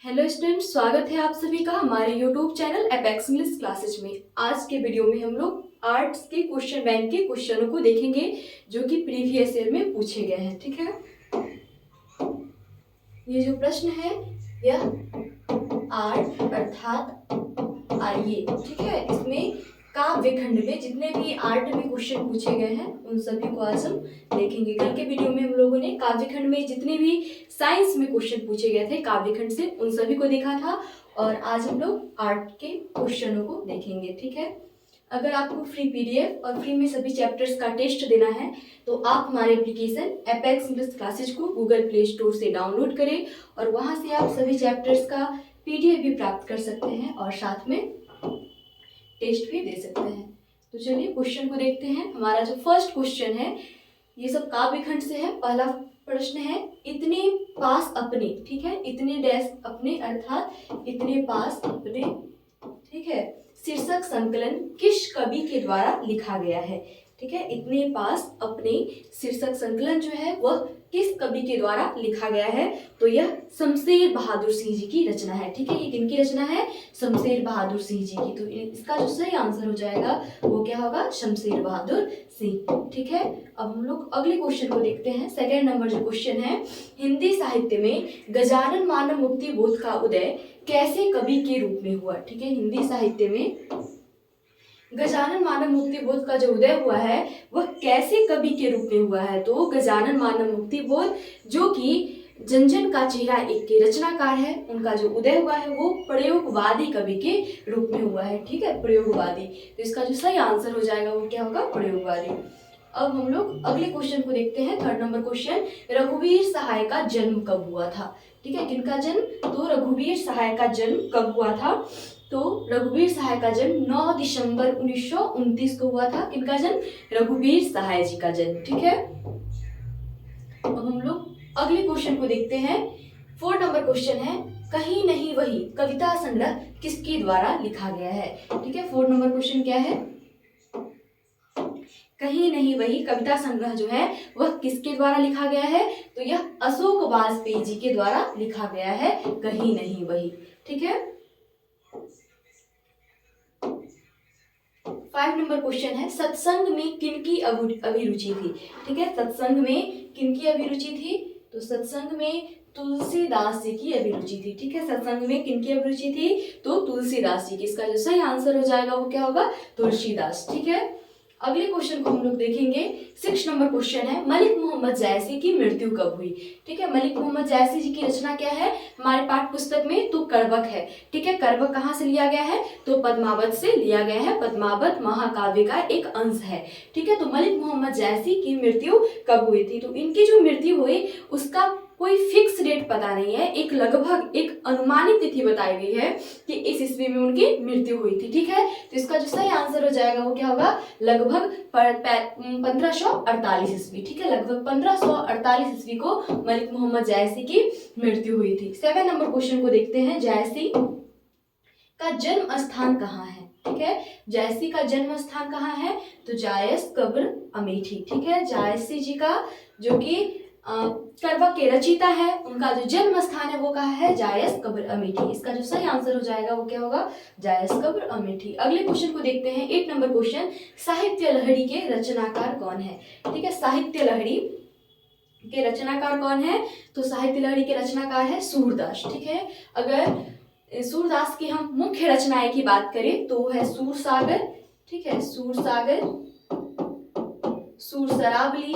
Hello student, स्वागत है आप सभी का हमारे YouTube channel apex English classes में। आज के वीडियो में हम लोग आर्ट्स के क्वेश्चन बैंक के क्वेश्चनों को देखेंगे जो कि प्रीवियस ईयर में पूछे गए हैं। ठीक है, ये जो प्रश्न है यह आर्ट अर्थात आइए, ठीक है, इसमें काव्य खंड में जितने भी आर्ट में क्वेश्चन पूछे गए हैं उन सभी को आज हम देखेंगे। कल के वीडियो में हम लोगों ने काव्य खंड में जितने भी साइंस में क्वेश्चन पूछे गए थे काव्य खंड से उन सभी को देखा था, और आज हम लोग आर्ट के क्वेश्चनों को देखेंगे। ठीक है, अगर आपको फ्री पीडीएफ और फ्री में सभी चैप्टर्स का टेस्ट देना है तो आप हमारे एप्लीकेशन एपेक्स इंग्लिश क्लासेज को गूगल प्ले स्टोर से डाउनलोड करें और वहां से आप सभी चैप्टर्स का पीडीएफ भी प्राप्त कर सकते हैं और साथ में टेस्ट भी दे सकते हैं। तो चलिए क्वेश्चन को देखते हैं। हमारा जो फर्स्ट क्वेश्चन है ये सब काव्य खंड से है। पहला प्रश्न है, इतने पास अपने, ठीक है, इतने डैश अपने अर्थात इतने पास अपने, ठीक है, शीर्षक संकलन किस कवि के द्वारा लिखा गया है। ठीक है, इतने पास अपने शीर्षक संकलन जो है वह किस कवि के द्वारा लिखा गया है, तो यह शमशेर बहादुर सिंह जी की रचना है। ठीक है, ये किनकी रचना है? शमशेर बहादुर सिंह जी की। तो इसका जो सही आंसर हो जाएगा वो क्या होगा? शमशेर बहादुर सिंह। ठीक है, अब हम लोग अगले क्वेश्चन को देखते हैं। सेकेंड नंबर जो क्वेश्चन है, हिंदी साहित्य में गजानन मानव मुक्ति बोध का उदय कैसे कवि के रूप में हुआ। ठीक है, हिंदी साहित्य में गजानन मानव मुक्ति बोध का जो उदय हुआ है वह कैसे कवि के रूप में हुआ है, तो गजानन मानव मुक्ति बोध जो कि जन जन का चेहरा एक के रचनाकार है, उनका जो उदय हुआ है वो प्रयोगवादी कवि के रूप में हुआ है। ठीक है, प्रयोगवादी। तो इसका जो सही आंसर हो जाएगा वो क्या होगा? प्रयोगवादी। अब हम लोग अगले क्वेश्चन को देखते हैं। थर्ड नंबर क्वेश्चन, रघुवीर सहाय का जन्म कब हुआ था। ठीक है, किनका जन्म? तो रघुवीर सहाय का जन्म कब हुआ था? तो रघुवीर सहाय का जन्म 9 दिसंबर 1929 को हुआ था। किनका जन्म? रघुवीर सहाय जी का जन्म। ठीक है, अब हम लोग अगले क्वेश्चन को देखते हैं। फोर्थ नंबर क्वेश्चन है, कहीं नहीं वही कविता संग्रह किसके द्वारा लिखा गया है। ठीक है, फोर्थ नंबर क्वेश्चन क्या है? कहीं नहीं वही कविता संग्रह जो है वह किसके द्वारा लिखा गया है, तो यह अशोक वाजपेयी जी के द्वारा लिखा गया है, कहीं नहीं वही। ठीक है, 5 नंबर क्वेश्चन है, सत्संग में किनकी अभिरुचि थी। ठीक है, सत्संग में किनकी अभिरुचि थी, तो सत्संग में तुलसीदास जी की अभिरुचि थी। ठीक है, सत्संग में किनकी अभिरुचि थी, तो तुलसीदास जी की। इसका जो सही आंसर हो जाएगा वो क्या होगा? तुलसीदास। ठीक है, अगले क्वेश्चन को हम लोग देखेंगे। 6 नंबर क्वेश्चन है, मलिक मोहम्मद जायसी की मृत्यु कब हुई। ठीक है, मलिक मोहम्मद जायसी जी की रचना क्या है हमारे पाठ्य पुस्तक में? तो करवक है। ठीक है, करवक कहाँ से लिया गया है? तो पद्मावत से लिया गया है। पद्मावत महाकाव्य का एक अंश है। ठीक है, तो मलिक मोहम्मद जायसी की मृत्यु कब हुई थी, तो इनकी जो मृत्यु हुई उसका कोई फिक्स डेट पता नहीं है, एक लगभग एक अनुमानित तिथि बताई गई है कि इस ईस्वी में उनकी मृत्यु हुई थी। ठीक है, तो इसका जो सही आंसर हो जाएगा वो क्या होगा? लगभग 1548 ईस्वी। ठीक है, लगभग 1548 ईस्वी को मलिक मोहम्मद जायसी की मृत्यु हुई थी। 7 नंबर क्वेश्चन को देखते हैं, जायसी का जन्म स्थान कहाँ है। ठीक है, जायसी का जन्म स्थान कहाँ है, तो जायस कब्र अमेठी। ठीक है, जायसी जी का जो कि करवक के रचिता है उनका जो जन्म स्थान है वो कहाँ है? जायस कब्र अमेठी। इसका जो सही आंसर हो जाएगा वो क्या होगा? जायस कब्र अमेठी। अगले क्वेश्चन को देखते हैं। 8 नंबर क्वेश्चन, साहित्य लहरी के रचनाकार कौन है। ठीक है, साहित्य लहरी के रचनाकार कौन है, तो साहित्य लहरी के रचनाकार है सूरदास। ठीक है, अगर सूरदास की हम मुख्य रचनाएं की बात करें तो वो है सूरसागर। ठीक है, सूरसागर, सूरसरावली,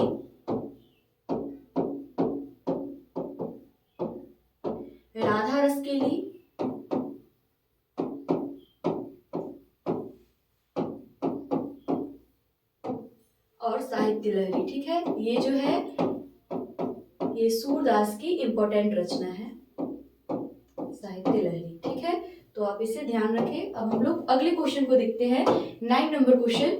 राधा रसकेली, और साहित्य लहरी। ठीक है, ये जो है ये सूरदास की इंपॉर्टेंट रचना है, साहित्य लहरी। ठीक है, तो आप इसे ध्यान रखें। अब हम लोग अगले क्वेश्चन को देखते हैं। 9 नंबर क्वेश्चन,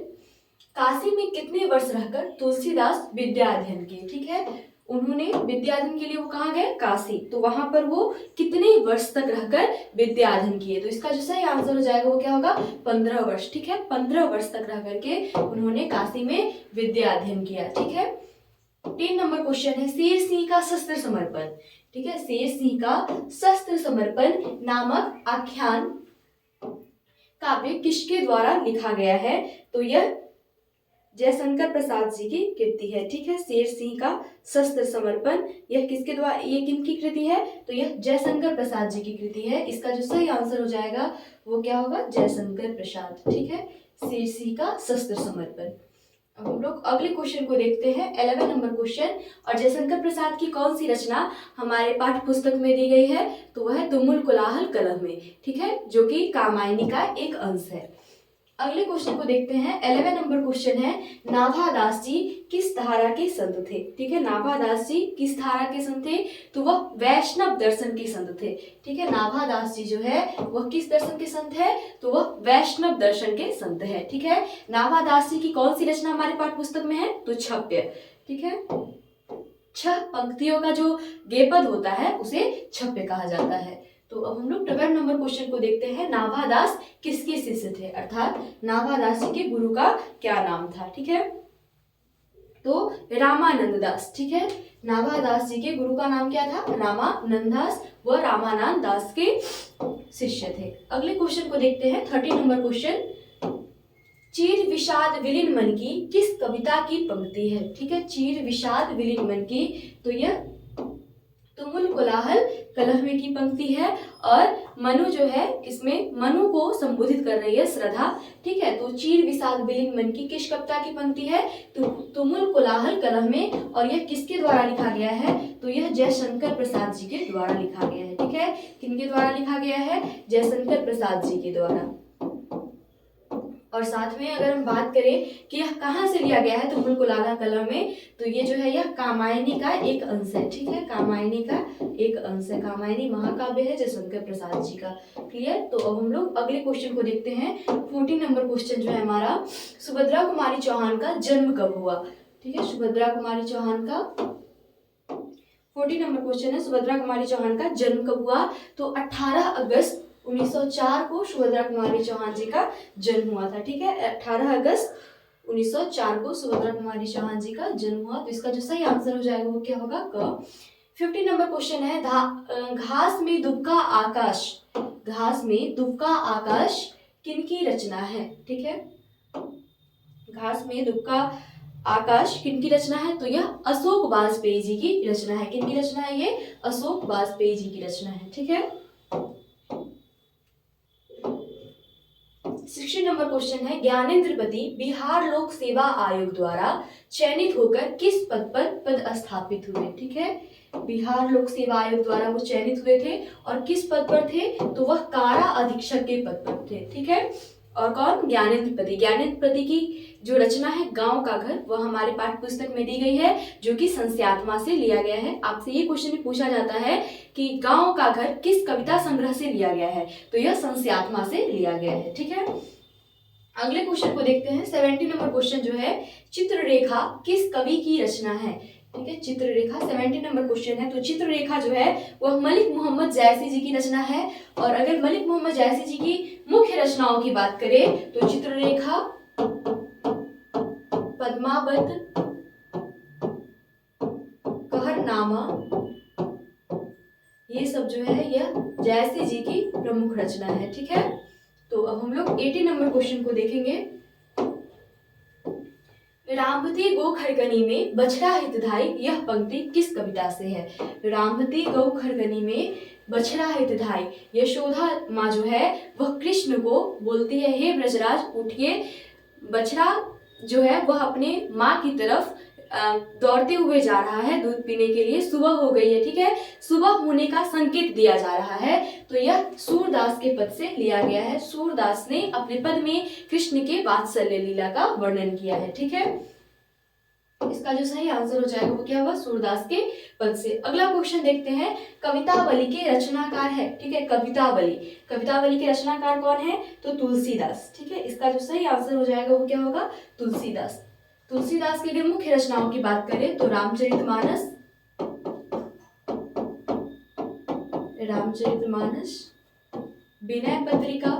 काशी में कितने वर्ष रहकर तुलसीदास विद्या अध्ययन किए। ठीक है, उन्होंने विद्या अध्ययन के लिए वो कहाँ गए? काशी। तो वहां पर वो कितने वर्ष तक रहकर विद्या अध्ययन किए, तो इसका जो सही आंसर हो जाएगा वो क्या होगा? 15 वर्ष। ठीक है, 15 वर्ष तक रह करके उन्होंने काशी में विद्या अध्ययन किया। ठीक है, 10 नंबर क्वेश्चन है, शेर सिंह का शस्त्र समर्पण ठीक है। शेर सिंह का शस्त्र समर्पण नामक आख्यान काव्य किसके द्वारा लिखा गया है? तो यह जयशंकर प्रसाद जी की कृति है। ठीक है, शेर सिंह का शस्त्र समर्पण, यह किसके द्वारा, ये किनकी कृति है? तो यह जयशंकर प्रसाद जी की कृति है। इसका जो सही आंसर हो जाएगा वो क्या होगा? जयशंकर प्रसाद। ठीक है, शेर सिंह का शस्त्र समर्पण। अब हम लोग अगले क्वेश्चन को देखते हैं, 11 नंबर क्वेश्चन। और जयशंकर प्रसाद की कौन सी रचना हमारे पाठ्य पुस्तक में दी गई है? तो वह है तुमुल कोलाहल कलह में। ठीक है, जो कि कामायनी का एक अंश है। अगले क्वेश्चन को देखते हैं, 11 नंबर क्वेश्चन है, नाभादास जी किस धारा के संत थे? ठीक है, नाभादास जी किस धारा के संत थे? तो वह वैष्णव दर्शन के संत थे। ठीक है, नाभादास जी जो है वह किस दर्शन के संत है? तो वह वैष्णव दर्शन के संत है। ठीक है, नाभादास जी की कौन सी रचना हमारे पाठ्य पुस्तक में है? तो छप्य। ठीक है, 6 पंक्तियों का जो गेपद होता है उसे छप्य कहा जाता है। तो अब हम लोग 12 नंबर क्वेश्चन को देखते हैं, नाभादास किसके शिष्य थे? अर्थात नाभादास जी के गुरु का क्या नाम था? ठीक है, तो रामानंद दास। ठीक है, नाभादास जी के गुरु का नाम क्या था? रामानंद दास। वह रामानंद दास के शिष्य थे। अगले क्वेश्चन को देखते हैं, 13 नंबर क्वेश्चन, चीर विषाद विलीन मन की किस कविता की पंक्ति है? ठीक है, चीर विषाद विलीन मन की, तो यह तुमुल कोलाहल कलह में की पंक्ति है। और मनु जो है, इसमें मनु को संबोधित कर रही है श्रद्धा। ठीक है, तो चीर विषाद विलीन मन की किस कविता की पंक्ति है? तुमुल कोलाहल कलह में। और यह किसके द्वारा लिखा गया है? तो यह जयशंकर प्रसाद जी के द्वारा लिखा गया है। ठीक है, किनके द्वारा लिखा गया है? जयशंकर प्रसाद जी के द्वारा। और साथ में अगर हम बात करें कि यह कहाँ से लिया गया है तुमुल कोलाहल कलह में, तो ये जो है यह कामायनी का एक अंश है। ठीक है, कामायनी का एक अंश है। कामायनी महाकाव्य है जयशंकर प्रसाद जी का। क्लियर? तो अब हम लोग अगले क्वेश्चन को देखते हैं, 14 नंबर क्वेश्चन जो है हमारा, सुभद्रा कुमारी चौहान का जन्म कब हुआ? ठीक है, सुभद्रा कुमारी चौहान का 14 नंबर क्वेश्चन है, सुभद्रा कुमारी चौहान का जन्म कब हुआ? तो 18 अगस्त 1904 को सुभद्रा कुमारी चौहान जी का जन्म हुआ था। ठीक है, 18 अगस्त 1904 को सुभद्रा कुमारी चौहान जी का जन्म हुआ। तो इसका जो सही आंसर हो जाएगा वो क्या होगा? क। 15 नंबर क्वेश्चन है, घास में दुबका आकाश, घास में दुबका आकाश किनकी रचना है? ठीक है, घास में दुबका आकाश किनकी रचना है? तो यह अशोक वाजपेयी जी की रचना है। किनकी रचना है? ये अशोक वाजपेयी जी की रचना है। ठीक है, 16 नंबर क्वेश्चन है, ज्ञानेंद्रपति बिहार लोक सेवा आयोग द्वारा चयनित होकर किस पद पर पदस्थापित हुए? ठीक है, बिहार लोक सेवा आयोग द्वारा वो चयनित हुए थे और किस पद पर थे? तो वह कारा अधीक्षक के पद पर थे। ठीक है, और कौन? ज्ञानेंद्रपति। ज्ञानेंद्रपति की जो रचना है गांव का घर, वह हमारे पाठ्य पुस्तक में दी गई है, जो कि संस्यात्मा से लिया गया है। आपसे ये क्वेश्चन भी पूछा जाता है कि गांव का घर किस कविता संग्रह से लिया गया है? तो यह संस्यात्मा से लिया गया है। ठीक है, अगले क्वेश्चन को देखते हैं, 70 नंबर क्वेश्चन जो है, चित्ररेखा किस कवि की रचना है? ठीक है, चित्ररेखा 70 नंबर क्वेश्चन है। तो चित्ररेखा जो है वह मलिक मोहम्मद जायसी जी की रचना है। और अगर मलिक मोहम्मद जायसी जी की मुख्य रचनाओं की बात करें तो चित्ररेखा, पद्मावत, कहरनामा, ये सब जो है यह जायसी जी की प्रमुख रचना है। ठीक है, तो अब हम लोग 80 नंबर क्वेश्चन को देखेंगे, रामवती गो खरगनी में बछड़ा हितधाई, यह पंक्ति किस कविता से है? रामवती गौ खरगनी में बछड़ा हितधाई, यशोदा माँ जो है वह कृष्ण को बोलती है, हे ब्रजराज उठिए। बछड़ा जो है वह अपने माँ की तरफ दौड़ते हुए जा रहा है दूध पीने के लिए। सुबह हो गई है। ठीक है, सुबह होने का संकेत दिया जा रहा है। तो यह सूरदास के पद से लिया गया है। सूरदास ने अपने पद में कृष्ण के वात्सल्य लीला का वर्णन किया है। ठीक है, इसका जो सही आंसर हो जाएगा वो क्या होगा? सूरदास के पद से। अगला क्वेश्चन देखते हैं, कवितावली के रचनाकार है। ठीक है, कवितावली, कवितावली के रचनाकार कौन है? तो तुलसीदास। ठीक है, इसका जो सही आंसर हो जाएगा वो क्या होगा? तुलसीदास। तुलसीदास की अगर मुख्य रचनाओं की बात करें तो रामचरितमानस, रामचरितमानस, विनय पत्रिका,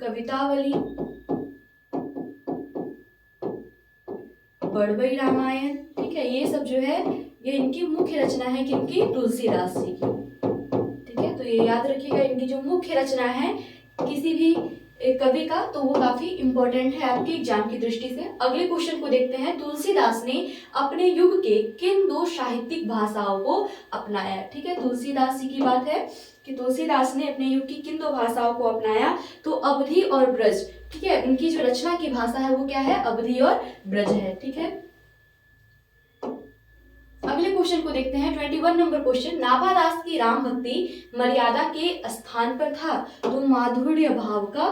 कवितावली, बड़बई रामायण, ठीक है, ये सब जो है ये इनकी मुख्य रचना है किनकी, तुलसीदास जी की, ठीक है। तो ये याद रखिएगा, इनकी जो मुख्य रचना है किसी भी एक कवि का, तो वो काफी इंपॉर्टेंट है आपके एग्जाम की दृष्टि से। अगले क्वेश्चन को देखते हैं, तुलसीदास ने अपने युग के किन दो साहित्यिक भाषाओं को अपनाया, ठीक है। तुलसीदास जी की बात है कि तुलसीदास ने अपने युग की किन दो भाषाओं को अपनाया, तो अवधी और ब्रज, ठीक है। उनकी जो रचना की भाषा है वो क्या है, अवधी और ब्रज है, ठीक है। अगले क्वेश्चन को देखते हैं, 21 नंबर क्वेश्चन, नाभादास की राम भक्ति मर्यादा के स्थान पर था तो माधुर्य भाव का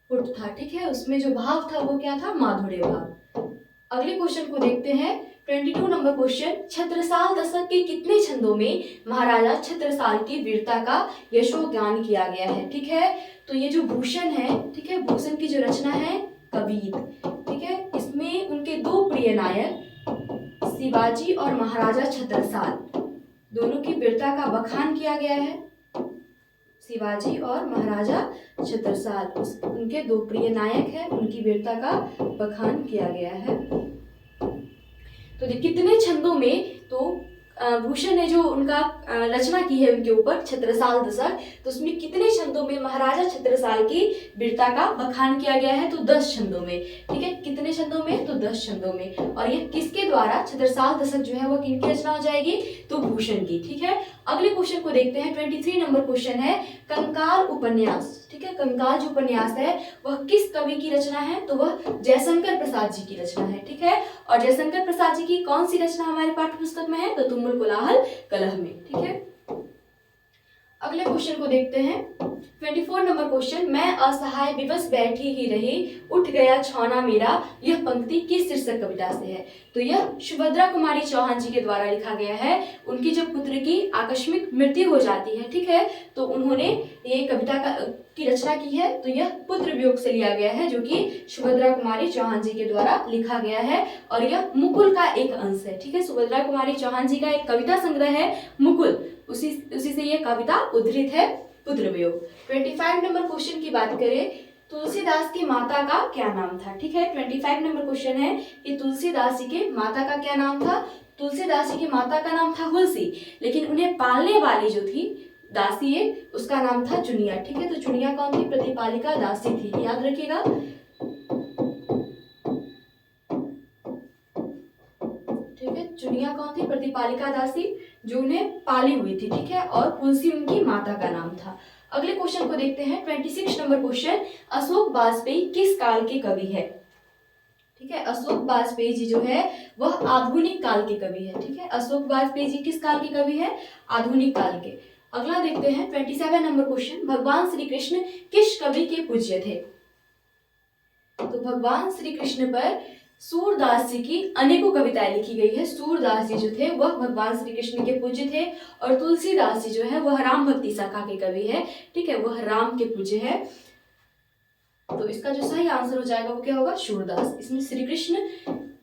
पुट था, ठीक है। उसमें जो भाव था वो क्या था, माधुर्य भाव। अगले क्वेश्चन को देखते हैं, 22 नंबर क्वेश्चन, छत्रसाल दशक के कितने छंदों में महाराजा छत्रसाल की वीरता का यशोगान किया गया है, ठीक है। तो ये जो भूषण है, ठीक है, भूषण की जो रचना है कबीर, ठीक है, इसमें उनके दो प्रिय नायक शिवाजी और महाराजा छत्रसाल दोनों की वीरता का बखान किया गया है। शिवाजी और महाराजा छत्रसाल उनके दो प्रिय नायक हैं, उनकी वीरता का बखान किया गया है। तो कितने छंदों में, तो भूषण ने जो उनका रचना की है उनके ऊपर छत्रसाल दशक, तो उसमें कितने छंदों में महाराजा छत्रसाल की वीरता का बखान किया गया है, तो 10 छंदों में, ठीक है। कितने छंदों में, तो 10 छंदों में। और ये किसके द्वारा, छत्रसाल दशक जो है वो किनकी रचना हो जाएगी, तो भूषण की, ठीक है। अगले क्वेश्चन को देखते हैं, 23 नंबर क्वेश्चन है, कंकाल उपन्यास, ठीक है, कंकाल जो उपन्यास है वह किस कवि की रचना है, तो वह जयशंकर प्रसाद जी की रचना है, ठीक है। और जयशंकर प्रसाद जी की कौन सी रचना हमारे पाठ्य पुस्तक में है, तो तुमुल कोलाहल कलह में, ठीक है। अगले क्वेश्चन को देखते हैं, 24 नंबर क्वेश्चन, मैं असहाय विवश बैठी ही रही, उठ गया छौना मेरा, यह पंक्ति किस शीर्षक कविता से है, तो यह सुभद्रा कुमारी चौहान जी के द्वारा लिखा गया है। उनकी जब पुत्र की आकस्मिक मृत्यु हो जाती है, ठीक है, तो उन्होंने ये कविता की रचना की है, तो यह पुत्र वियोग से लिया गया है, जो कि सुभद्रा कुमारी चौहान जी के द्वारा लिखा गया है, और यह मुकुल का एक अंश है, ठीक है। सुभद्रा कुमारी चौहान जी का एक कविता संग्रह है मुकुल, उसी से यह कविता उद्धृत है, पुत्र वियोग। 25 नंबर क्वेश्चन की बात करें, तुलसीदास की माता का क्या नाम था, ठीक है। 25 नंबर क्वेश्चन है कि तुलसीदास जी के माता का क्या नाम था। तुलसीदास जी की माता का नाम था हुलसी, लेकिन उन्हें पालने वाली जो थी दासी है उसका नाम था चुनिया, ठीक है। तो चुनिया कौन थी, प्रतिपालिका दासी थी, याद रखिएगा। ठीक है, चुनिया कौन थी, प्रतिपालिका दासी जो उन्हें पाली हुई थी, ठीक है। और हुलसी उनकी माता का नाम था। अगले क्वेश्चन को देखते हैं, 26 नंबर क्वेश्चन, अशोक वाजपेयी किस काल के कवि है, ठीक है। अशोक वाजपेयी जी जो है वह आधुनिक काल के कवि है, ठीक है। अशोक वाजपेयी जी किस काल के कवि है, आधुनिक काल के। अगला देखते हैं, 27 नंबर क्वेश्चन, भगवान श्री कृष्ण किस कवि के पूज्य थे, तो भगवान श्री कृष्ण पर सूरदास जी की अनेकों कविताएं लिखी गई है। सूरदास जी जो थे वह भगवान श्री कृष्ण के पूज्य थे, और तुलसीदास जी जो है वह राम भक्ति शाखा के कवि है, ठीक है, वह राम के पूज्य है। तो इसका जो सही आंसर हो जाएगा वो क्या होगा, सूरदास। इसमें श्री कृष्ण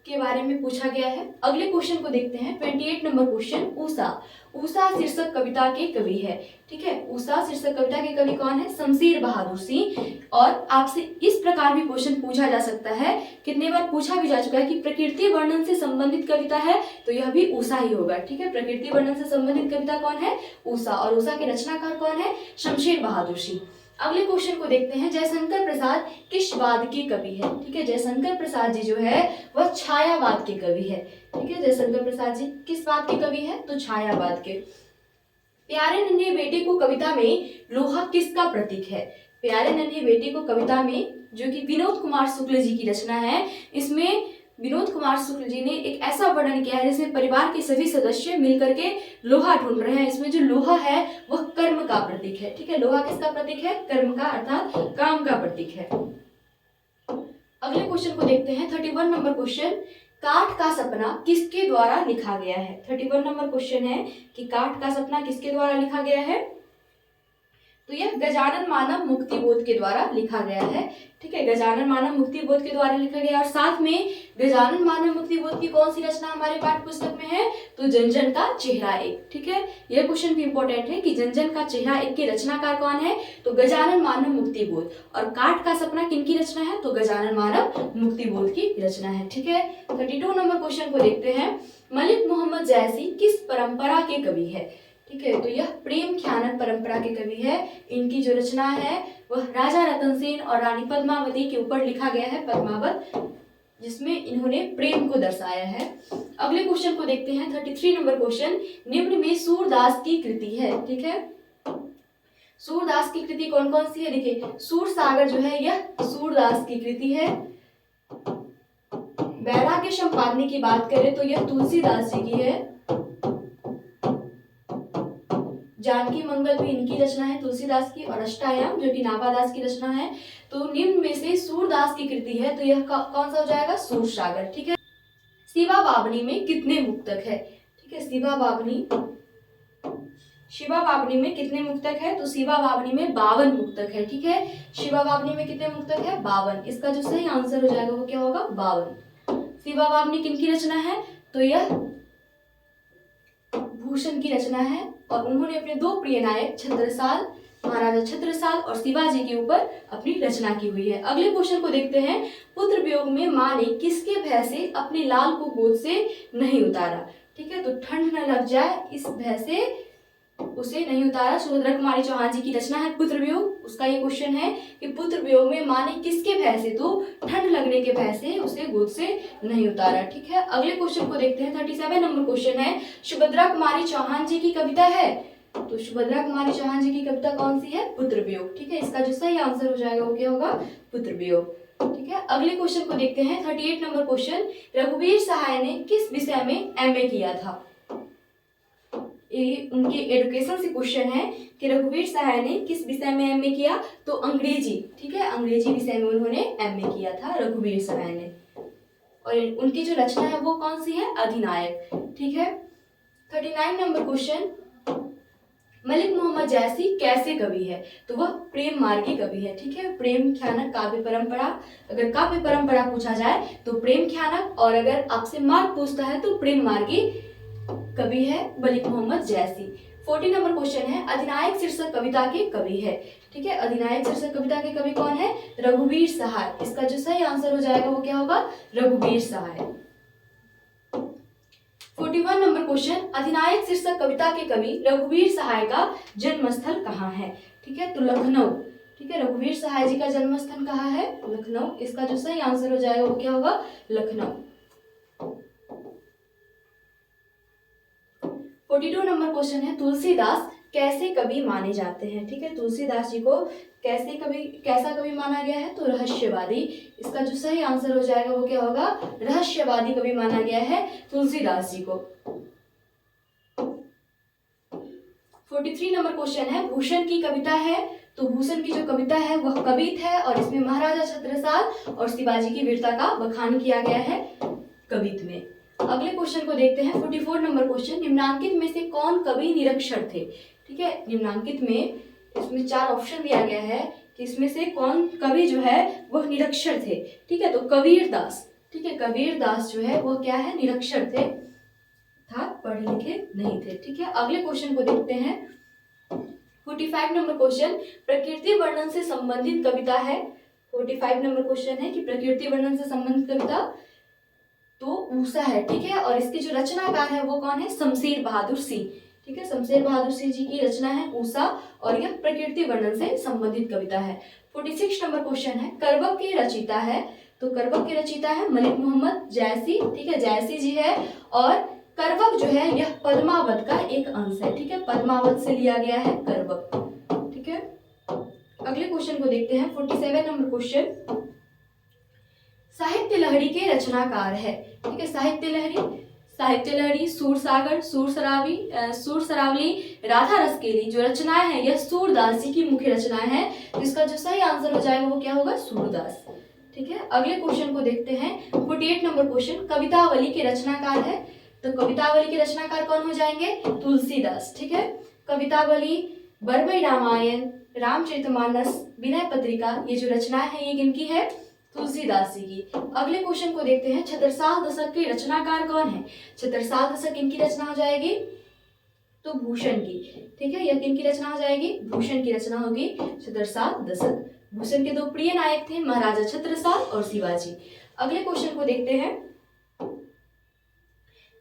के बारे में पूछा गया है। अगले क्वेश्चन को देखते हैं, 28 नंबर क्वेश्चन, उषा। उषा शीर्षक कविता के कवि है, ठीक है। उषा शीर्षक कविता के कवि कौन है, शमशेर बहादुर सिंह। और आपसे इस प्रकार भी क्वेश्चन पूछा जा सकता है, कितने बार पूछा भी जा चुका है, कि प्रकृति वर्णन से संबंधित कविता है तो यह भी उषा ही होगा, ठीक है। प्रकृति वर्णन से संबंधित कविता कौन है, उषा। और उषा के रचनाकार कौन है, शमशेर बहादुर सिंह। अगले क्वेश्चन को देखते हैं, जयशंकर प्रसाद किस वाद के कवि है, ठीक है। जयशंकर प्रसाद जी जो है वह छायावाद के कवि है, ठीक है। जयशंकर प्रसाद जी किस वाद के कवि है, तो छायावाद के। प्यारे नन्हे बेटे को कविता में लोहा किसका प्रतीक है, प्यारे नन्हे बेटे को कविता में, जो कि विनोद कुमार शुक्ल जी की रचना है, इसमें विनोद कुमार शुक्ल जी ने एक ऐसा वर्णन किया है जिसमें परिवार के सभी सदस्य मिलकर के लोहा ढूंढ रहे हैं। इसमें जो लोहा है वह कर्म का प्रतीक है, ठीक है। लोहा किसका प्रतीक है, कर्म का, अर्थात काम का प्रतीक है। अगले क्वेश्चन को देखते हैं, 31 नंबर क्वेश्चन, काठ का सपना किसके द्वारा लिखा गया है। 31 नंबर क्वेश्चन है कि काठ का सपना किसके द्वारा लिखा गया है, तो यह गजानन मानव मुक्ति बोध के द्वारा लिखा गया है। ठीक है, गजानन मानव मुक्ति बोध के द्वारा लिखा गया। और साथ में गजानन मानव मुक्ति बोध की कौन सी रचना हमारे पाठ्य पुस्तक में है, तो जन जन का चेहरा एक। ठीक है, यह क्वेश्चन भी इंपॉर्टेंट है कि जन जन का चेहरा एक के रचनाकार कौन है, तो गजानन मानव मुक्ति बोध। और काठ का सपना किनकी रचना है, तो गजानन मानव मुक्ति बोध की रचना है। ठीक है, 32 नंबर क्वेश्चन को देखते हैं। मलिक मोहम्मद जैसी किस परंपरा के कवि है। ठीक है, तो यह प्रेम ख्यानक परंपरा के कवि है। इनकी जो रचना है वह राजा रतन सेन और रानी पद्मावती के ऊपर लिखा गया है, पद्मावत, जिसमें इन्होंने प्रेम को दर्शाया है। अगले क्वेश्चन को देखते हैं, 33 नंबर क्वेश्चन। निम्न में सूरदास की कृति है। ठीक है, सूरदास की कृति कौन कौन सी है, देखिए सूर सागर जो है यह सूरदास की कृति है। वैराग्य संपादनी की बात करें तो यह तुलसीदास जी की है। जानकी मंगल भी इनकी रचना है, तुलसीदास की। और अष्टायाम जो कि नाभादास की रचना है। तो निम्न में से सूरदास की कृति है, तो यह कौन सा हो जाएगा, सूर सागर। ठीक है, शिवा बावनी में कितने मुक्तक है। ठीक है, शिवा बावनी में कितने मुक्तक है, तो शिवा बावनी में 52 मुक्तक है। ठीक है, शिवा बावनी में कितने मुक्तक है, 52। इसका जो सही आंसर हो जाएगा वो क्या होगा, 52। शिवा बावनी किनकी रचना है, तो यह भूषण की रचना है। और उन्होंने अपने दो प्रिय नायक छत्रसाल, महाराजा छत्रसाल और शिवाजी के ऊपर अपनी रचना की हुई है। अगले क्वेश्चन को देखते हैं। पुत्र वियोग में मां ने किसके भय से अपने लाल को गोद से नहीं उतारा। ठीक है, तो ठंड न लग जाए इस भय से उसे नहीं उतारा। सुभद्रा कुमारी चौहान जी की रचना है पुत्र वियोग। उसका ये क्वेश्चन है कि पुत्र वियोग में मां ने किसके भय से, तो ठंड लगने के भय से उसे गोद से नहीं उतारा। ठीक है, अगले क्वेश्चन को देखते हैं। 37 नंबर क्वेश्चन है। सुभद्रा कुमारी चौहान जी की कविता है, तो सुभद्रा कुमारी चौहान जी की कविता कौन सी है, पुत्र वियोग। ठीक है, इसका जो सही आंसर हो जाएगा वो क्या होगा, पुत्र वियोग। ठीक है, अगले क्वेश्चन को देखते हैं। 38 नंबर क्वेश्चन। रघुवीर सहाय ने किस विषय में एमए किया था। ये उनके एजुकेशन से क्वेश्चन है कि रघुवीर सहाय ने किस विषय में एमए किया, तो अंग्रेजी। ठीक है, अंग्रेजी विषय में उन्होंने एमए किया था रघुवीर सहाय ने। और उनकी जो रचना है वो कौन सी है, अधिनायक। ठीक है, 39 नंबर क्वेश्चन। मलिक मोहम्मद जैसी कैसे कवि है, तो वह प्रेम मार्गी कवि है। ठीक है, प्रेम ख्यानक काव्य परंपरा, अगर काव्य परंपरा पूछा जाए तो प्रेम ख्यानक, और अगर आपसे मार्ग पूछता है तो प्रेम मार्गी कवि है मलिक मोहम्मद जैसी। 40 नंबर क्वेश्चन है। अधिनायक शीर्षक कविता के कवि है। ठीक है, अधिनायक शीर्षक कविता के कवि कौन है, रघुवीर सहाय। इसका जो सही आंसर हो जाएगा वो क्या होगा, रघुवीर सहाय। 41 नंबर क्वेश्चन। अधिनायक शीर्षक कविता के कवि रघुवीर सहाय का जन्मस्थल कहाँ है। ठीक है, तो लखनऊ। ठीक है, रघुवीर सहाय जी का जन्मस्थल कहाँ है, लखनऊ। इसका जो सही आंसर हो जाएगा वो क्या होगा, लखनऊ। 42 नंबर क्वेश्चन है। तुलसीदास कैसे कवि माने जाते हैं। ठीक है, तुलसीदास जी को कैसा कवि माना गया है, तो रहस्यवादी। इसका जो सही आंसर हो जाएगा वो क्या होगा, रहस्यवादी कवि माना गया है तुलसीदास जी को। 43 नंबर क्वेश्चन है। भूषण की कविता है, तो भूषण की जो कविता है वह कवित है, और इसमें महाराजा छत्रसाल और शिवाजी की वीरता का बखान किया गया है कवित में। अगले क्वेश्चन को देखते हैं। 44 नंबर क्वेश्चन। निम्नांकित में से कौन कवि निरक्षर थे। ठीक है, निम्नांकित में इसमें 4 ऑप्शन दिया गया है कि इसमें से कौन कवि जो है वह निरक्षर थे। ठीक है, तो कबीरदास। ठीक है, कबीरदास जो है वह क्या है, निरक्षर थे, अर्थात पढ़े लिखे नहीं थे। ठीक है, अगले क्वेश्चन को देखते हैं। 45 नंबर क्वेश्चन। प्रकृति वर्णन से संबंधित कविता है। 45 नंबर क्वेश्चन है कि प्रकृति वर्णन से संबंधित कविता तो ऊषा है। ठीक है, और इसके जो रचनाकार है वो कौन है, शमशेर बहादुर सिंह। ठीक है, शमशेर बहादुर सिंह जी की रचना है ऊषा, और यह प्रकृति वर्णन से संबंधित कविता है। 46 नंबर क्वेश्चन है। करवक के रचयिता है, तो करवक के रचयिता है मलिक मोहम्मद जैसी। ठीक है, जैसी जी है। और करवक जो है यह पद्मावत का एक अंश है। ठीक है, पद्मावत से लिया गया है करवक। ठीक है, अगले क्वेश्चन को देखते हैं। 47 नंबर क्वेश्चन। साहित्य लहरी के रचनाकार है। ठीक है, साहित्य लहरी सूरसागर, सूर सरावली, राधा रसकेली जो रचनाएं हैं यह सूरदास जी की मुख्य रचनाएं हैं। जिसका जो सही आंसर हो जाएगा वो क्या होगा, सूरदास। ठीक है, अगले क्वेश्चन को देखते हैं। 48 नंबर क्वेश्चन। कवितावली के रचनाकार है, तो कवितावली के रचनाकार कौन हो जाएंगे, तुलसीदास। ठीक है, कवितावली, बरबई रामायण, रामचरितमानस, विनय पत्रिका, ये जो रचनाएं हैं ये किनकी है? तुलसीदास जी की। अगले क्वेश्चन को देखते हैं, छत्रसाल दशक के रचनाकार कौन है? छत्रसाल दशक किनकी रचना हो जाएगी? तो भूषण की। ठीक है, यह किनकी रचना हो जाएगी? भूषण की रचना होगी छत्रसाल दशक। भूषण के दो प्रिय नायक थे, महाराजा छत्रसाल और शिवाजी। अगले क्वेश्चन को देखते हैं,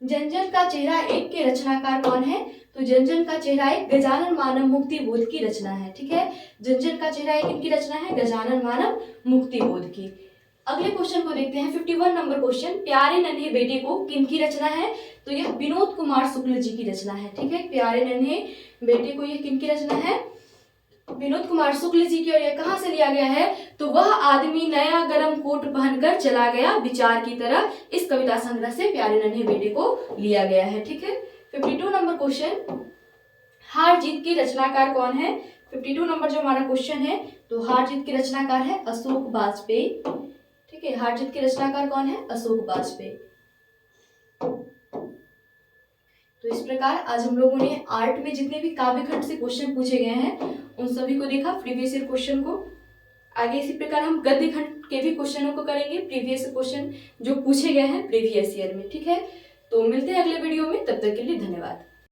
जनजन का चेहरा एक के रचनाकार कौन है? तो जनजन का चेहरा एक गजानन मानव मुक्ति बोध की रचना है। ठीक है, जनजन का चेहरा एक किनकी रचना है? गजानन मानव मुक्ति बोध की। अगले क्वेश्चन को देखते हैं, 51 नंबर क्वेश्चन, प्यारे नन्हे बेटे को किनकी रचना है? तो यह विनोद कुमार शुक्ल जी की रचना है। ठीक है, प्यारे नन्हे बेटे को यह किनकी रचना है? विनोद कुमार शुक्ल जी की। और यह कहाँ से लिया गया है? तो वह आदमी नया गरम कोट पहनकर चला गया विचार की तरह, इस कविता संग्रह से प्यारे नन्हे बेटे को लिया गया है। ठीक है, 52 नंबर क्वेश्चन, हार जीत की रचनाकार कौन है? 52 नंबर जो हमारा क्वेश्चन है, तो हार जीत की रचनाकार है अशोक वाजपेयी। ठीक है, हार जीत की रचनाकार कौन है? अशोक वाजपेयी। तो इस प्रकार आज हम लोगों ने आर्ट में जितने भी काव्य खंड से क्वेश्चन पूछे गए हैं उन सभी को देखा, प्रीवियस ईयर क्वेश्चन को। आगे इसी प्रकार हम गद्य खंड के भी क्वेश्चनों को करेंगे, प्रीवियस क्वेश्चन जो पूछे गए हैं प्रीवियस ईयर में। ठीक है, तो मिलते हैं अगले वीडियो में, तब तक के लिए धन्यवाद।